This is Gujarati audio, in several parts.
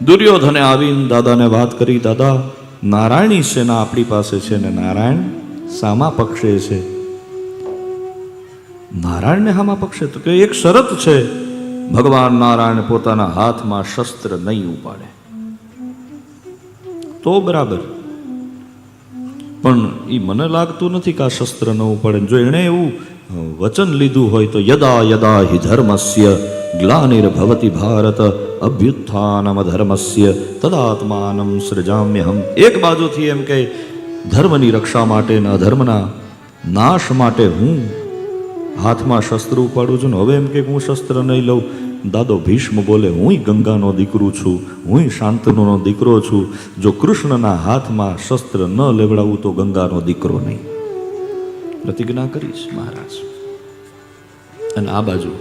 દુર્યોધને આવીને દાદાને વાત કરી, દાદા નારાયણી સેના આપણી પાસે છે ને નારાયણ સામા પક્ષે છે. નારાયણને સામા પક્ષે? તો કે એક શરત છે, ભગવાન નારાયણ પોતાના હાથમાં શસ્ત્ર નહીં ઉપાડે તો બરાબર. પણ એ મને લાગતું નથી કે આ શસ્ત્ર ન ઉપાડે. જો એણે એવું વચન લીધું હોય તો યદા યદા હિ ધર્મસ્ય ગ્લાનિર્ભવતિ ભારત અભ્યુત્થાનમ ધર્મસ્ય તદાત્માનમ સૃજામ્યહમ. એક બાજુથી એમ કે ધર્મની રક્ષા માટે ને અધર્મના નાશ માટે હું હાથમાં શસ્ત્ર ઉપાડું છું ને હવે એમ કે હું શસ્ત્ર નહીં લઉં. દાદો ભીષ્મ બોલે, હું ગંગાનો દીકરો છું, હું શાંતનુનો દીકરો છું. જો કૃષ્ણના હાથમાં શસ્ત્ર ન લેવડાવું તો ગંગાનો દીકરો નહીં. પ્રતિજ્ઞા કરીશ મહારાજ. અને આ બાજુ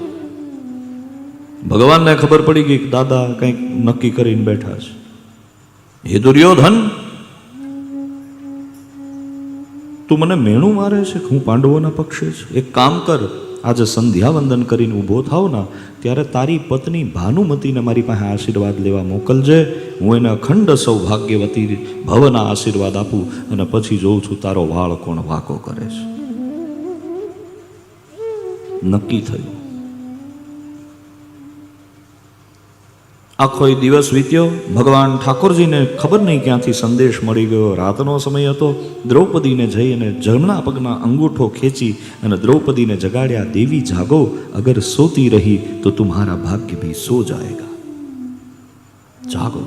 ભગવાનને ખબર પડી ગઈ કે દાદા કંઈક નક્કી કરીને બેઠા છે. હે દુર્યોધન, તું મને મેણું મારે છે કે હું પાંડવોના પક્ષે છું? એક કામ કર, આજે સંધ્યા વંદન કરીને ઊભો થાવ ને ત્યારે તારી પત્ની ભાનુમતીને મારી પાસે આશીર્વાદ લેવા મોકલજે. હું એને અખંડ સૌભાગ્યવતી ભવના આશીર્વાદ આપું અને પછી જોઉં છું તારો વાળ કોણ વાંકો કરે છે. નક્કી થયું. આખો દિવસ વીત્યો. ભગવાન ઠાકોરજીને ખબર નહીં ક્યાંથી સંદેશ મળી ગયો. રાતનો સમય હતો. દ્રૌપદીને જઈ અને જમણા પગના અંગૂઠો ખેંચી અને દ્રૌપદીને જગાડ્યા. દેવી જાગો, અગર સોતી રહી તો તુમ્હારા ભાગ્ય ભી સો જાએગા. જાગો.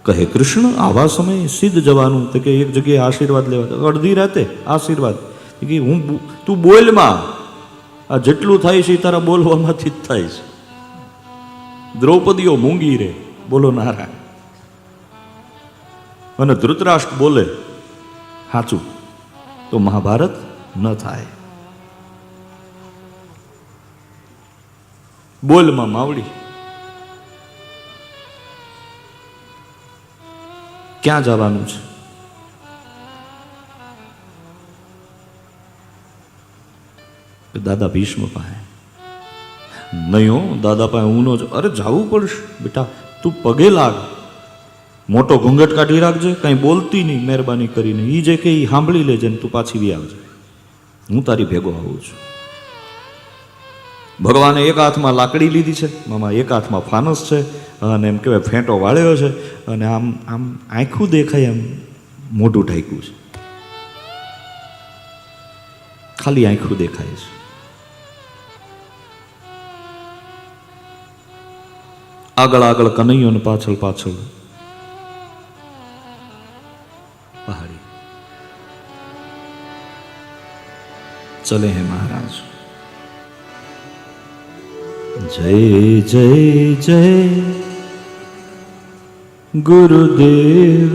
કહે કૃષ્ણ આવા સમયે સિદ્ધ જવાનું? તો કે એક જગ્યાએ આશીર્વાદ લેવા. અડધી રાતે આશીર્વાદ કે તું બોલમાં, આ જેટલું થાય છે તારા બોલવામાંથી જ થાય છે. દ્રૌપદીઓ મૂંગી રે, બોલો નારાયણ. અને ધૃતરાષ્ટ્ર બોલે સાચું તો મહાભારત ન થાય. બોલમાં માવડી. ક્યાં જવાનું છે? દાદા ભીષ્મ પાસે. નહીં હો, દાદા પાસે હું ન. અરે જવું પડશે બેટા, તું પગે લાગ, મોટો ઘૂંઘટ કાઢી રાખજે, કઈ બોલતી નહીં મહેરબાની કરીને. એ જે કે સાંભળી લેજે ને તું પાછી બી આવજે, હું તારી ભેગો આવું છું. ભગવાને એક હાથમાં લાકડી લીધી છે, મામા એક હાથમાં ફાનસ છે, અને એમ કહેવાય ફેંટો વાળ્યો છે, અને આમ આમ આંખું દેખાય એમ મોઢું ઢાંક્યું છે, ખાલી આંખું દેખાય છે. આગળ આગળ કનૈયો ને પાછળ પાછળ પહાડી. ચલે હે મહારાજ. જય જય જય ગુરુદેવ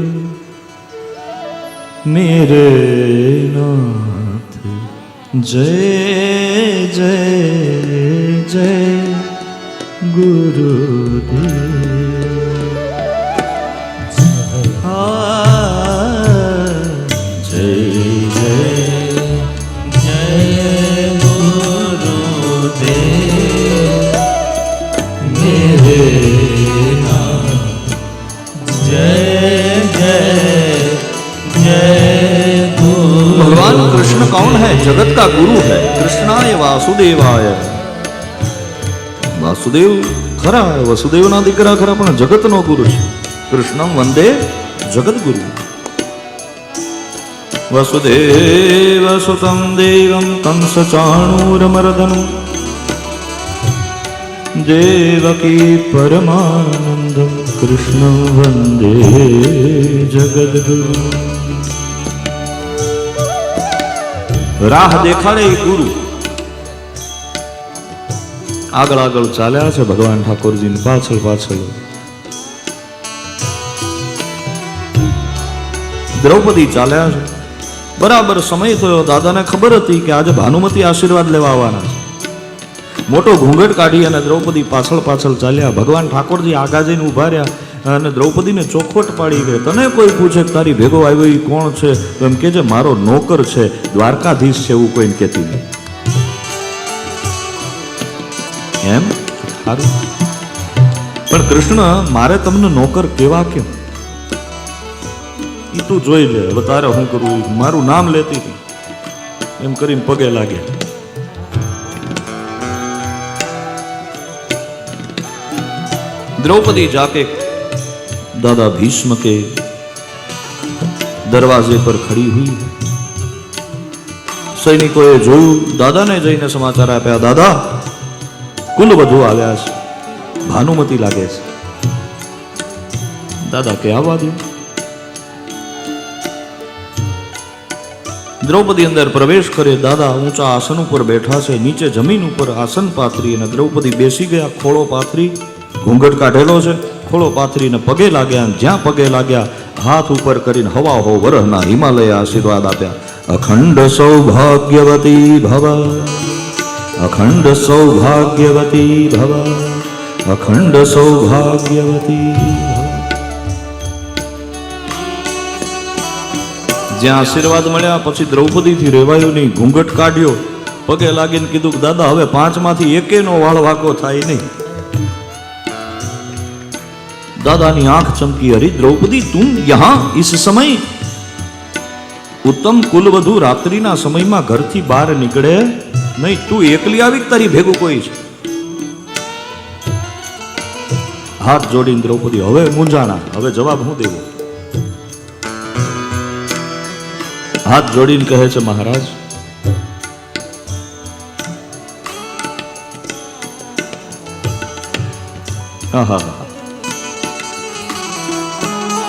મેરે નાથ. જય જય જય ગુરુદેવ. જય જય જય ગુરુદેવ મેરે નાથ. જય જય જય ગુરુ. भगवान कृष्ण कौन है? जगत का गुरु है. कृष्णाय वासुदेवाय. વાસુદેવ ખરા, વસુદેવના દીકરા ખરા, પણ જગતનો ગુરુ છે. કૃષ્ણ વંદે જગત ગુરુ. વસુદેવ સુતં દેવં કંસ ચાણૂરમર્દનં દેવકી પરમાનંદં કૃષ્ણ વંદે જગદગુરુ. રાહ દેખાડે ગુરુ. આગળ આગળ ચાલ્યા છે ભગવાન ઠાકોરજી પાછળ પાછળ. દ્રૌપદી ચાલ્યા છે. બરાબર સમય થયો. દાદાને ખબર હતી કે આજે ભાનુમતી આશીર્વાદ લેવા આવવાના છે. મોટો ઘૂંઘટ કાઢી અને દ્રૌપદી પાછળ પાછળ ચાલ્યા. ભગવાન ઠાકોરજી આગા જઈને ઉભા રહ્યા અને દ્રૌપદીને ચોખવટ પાડી ગઈ. તને કોઈ પૂછે કે તારી ભેગો આવ્યો એ કોણ છે તો એમ કે છે મારો નોકર છે, દ્વારકાધીશ છે, એવું કોઈને કહેતી નહીં. એમ સારું. પણ કૃષ્ણ મારે તમને નોકર કેવા કેમ? ઈ તું જોઈ લે, હવે તારે હું કરું? મારું નામ લેતી હતી એમ કરીને પગે લાગ્યા. द्रौपदी जाके दादा भीष्म के दरवाजे पर खड़ी हुई. સૈનિકોએ જોયું, દાદાને જઈને સમાચાર આપ્યા, દાદા કુલવધુ આવ્યા છે, ભાનુમતી લાગે છે. દાદા કે આવવા દો. દ્રૌપદી અંદર પ્રવેશ કરે. દાદા ઊંચા આસન ઉપર બેઠા છે, નીચે જમીન ઉપર આસન પાથરી અને દ્રૌપદી બેસી ગયા. ખોળો પાથરી, ઘૂંઘટ કાઢેલો છે, ખોળો પાથરીને પગે લાગ્યા. જ્યાં પગે લાગ્યા હાથ ઉપર કરીને હવા હો વરહના હિમાલય આશીર્વાદ આપ્યા. અખંડ સૌભાગ્યવતી ભવ, અખંડ સૌભાગ્યવતી ભવ, અખંડ સૌભાગ્યવતી ભવ. જ્યાં આશીર્વાદ મળ્યા પછી દ્રૌપદીથી રેવાયું નહીં. ઘૂંઘટ કાઢ્યો, પગે લાગીને કીધું, દાદા હવે 5 માંથી એકેનો વાળ વાકો થાય નહીં. દાદાની આંખ ચમકી. અરે દ્રૌપદી, તું યહાં ઇસ સમય? ઉત્તમ કુલવધુ રાત્રિના સમયમાં ઘરથી બહાર નીકળે નહીં. તું એકલી આવી, તારી ભેગું કોઈ છે? હાથ જોડીને દ્રૌપદી હવે મૂંઝાણા. હવે જવાબ હું દેવો? હાથ જોડીને કહે છે, મહારાજ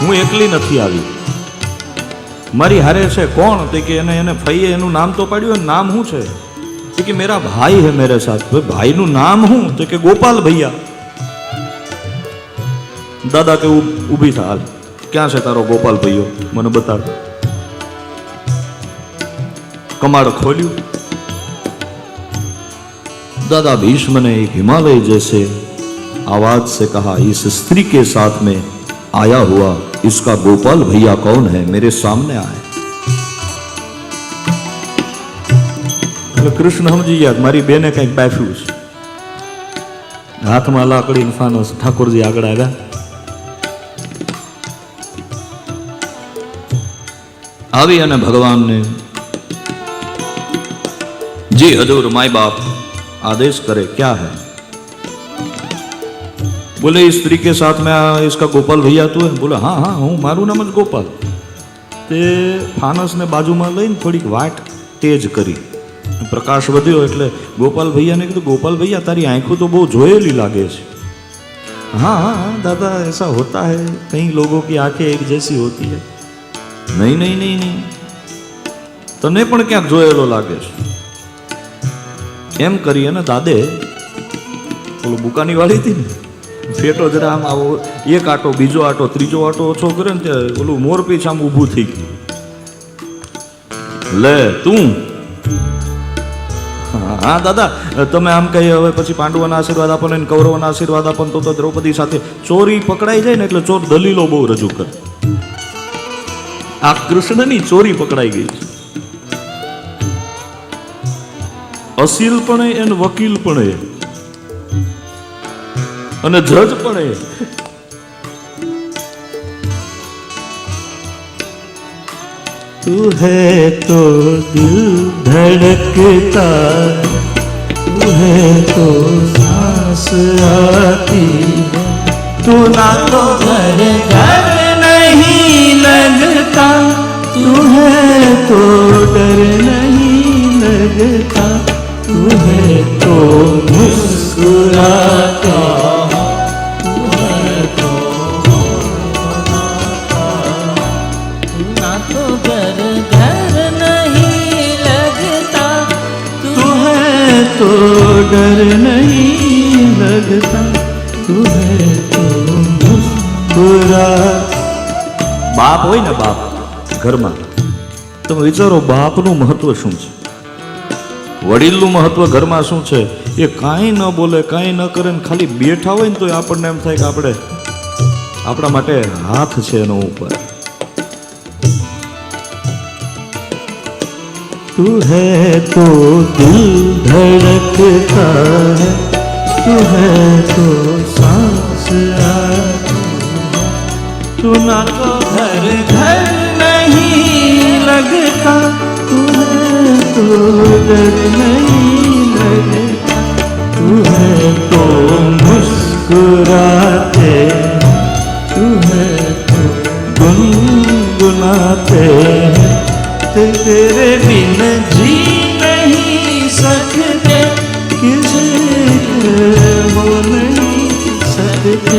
હું એકલી નથી આવી, મારી હારે છે. કોણ? તે કે એને ફઈએ એનું નામ તો પાડ્યું. નામ શું છે? તે કે મેરા ભાઈ હે મેરે સાથ. ભાઈનું નામ શું? તો કે ગોપાલ ભૈયા. દાદા કે ઊભી થા, હાલ ક્યાં છે તારો ગોપાલ ભૈયો, મને બતાડ. कमाड़ खोल्यू. दादा भीष्म ने एक हिमालय जैसे आवाज से कहा, इस स्त्री के साथ में आया हुआ इसका गोपाल भैया कौन है, मेरे सामने आए. कृष्ण समझी गया मारी बेने कई पैफ्यू हाथ में लाकड़ी फानस. ठाकुर जी आगळ आव्या. आवी अने भगवान ने जी हजूर माई बाप आदेश करे, क्या है? बोले इस स्त्री के साथ में इसका गोपाल भैया तू है? बोले हाँ हाँ हूँ, मारू नाम ज गोपाल. ते फानस ने बाजू में लईने थोड़ीक वाट तेज करी. प्रकाश वध्यो એટલે गोपाल भैया ने कीधुं, गोपाल भैया तारी आंखों तो बहुत जोयेली लागे छे. हाँ हाँ दादा ऐसा होता है, कई लोगों की आंखें एक जैसी होती है. नहीं नहीं नहीं नहीं, तने पण क्यांक जोयेलो लागे छे. એમ કરી અને દાદે ઓલો બુકાની વાળી હતી ને, ફેટો જરા આમ આવો, એક આટો બીજો આટો ત્રીજો આટો ઓછો કરે ને તે ઓલું મોરપીંછ આમ ઊભું થઈ ગયું. લે તું હા દાદા તમે આમ કહી હવે પછી પાંડવોના આશીર્વાદ આપો ને કૌરવોના આશીર્વાદ આપો તો દ્રૌપદી સાથે ચોરી પકડાઈ જાય ને એટલે ચોર દલીલો બહુ રજૂ કરે. આ કૃષ્ણની ચોરી પકડાઈ ગઈ છે. અસીલ પણ અને વકીલ પણ અને જજ પણ. तू है तो दिल धड़कता, तू है तो सांस आती, तू ना तो घर घर नहीं लगता, तू है तो डर नहीं लगता, तू है तो मुस्कुराता, तो डर नहीं लगता, तू है तो मुस्कुरा. બાપ હોય ને બાપ ઘરમાં, તમે વિચારો બાપનું મહત્વ શું છે, વડીલનું મહત્વ ઘરમાં શું છે. એ કાંઈ ન બોલે કાંઈ ન કરે ને ખાલી બેઠા હોય ને તો આપણને એમ થાય કે આપણે આપણા માટે હાથ છે એનો ઉપર. तू है तो दिल धड़कता है, तू है तो सांस तू ना तो घर घर नहीं लगता, तुम्हें तो डर नहीं लगता, तुम्हें तो मुस्कुराते, तुम्हें तो गुनगुनाते, तेरे बिन जी नहीं सकते, किसी के हो नहीं सकते,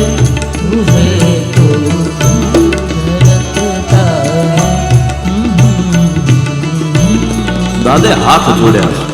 तुम्हें तो દાદે હાથ જોડ્યા.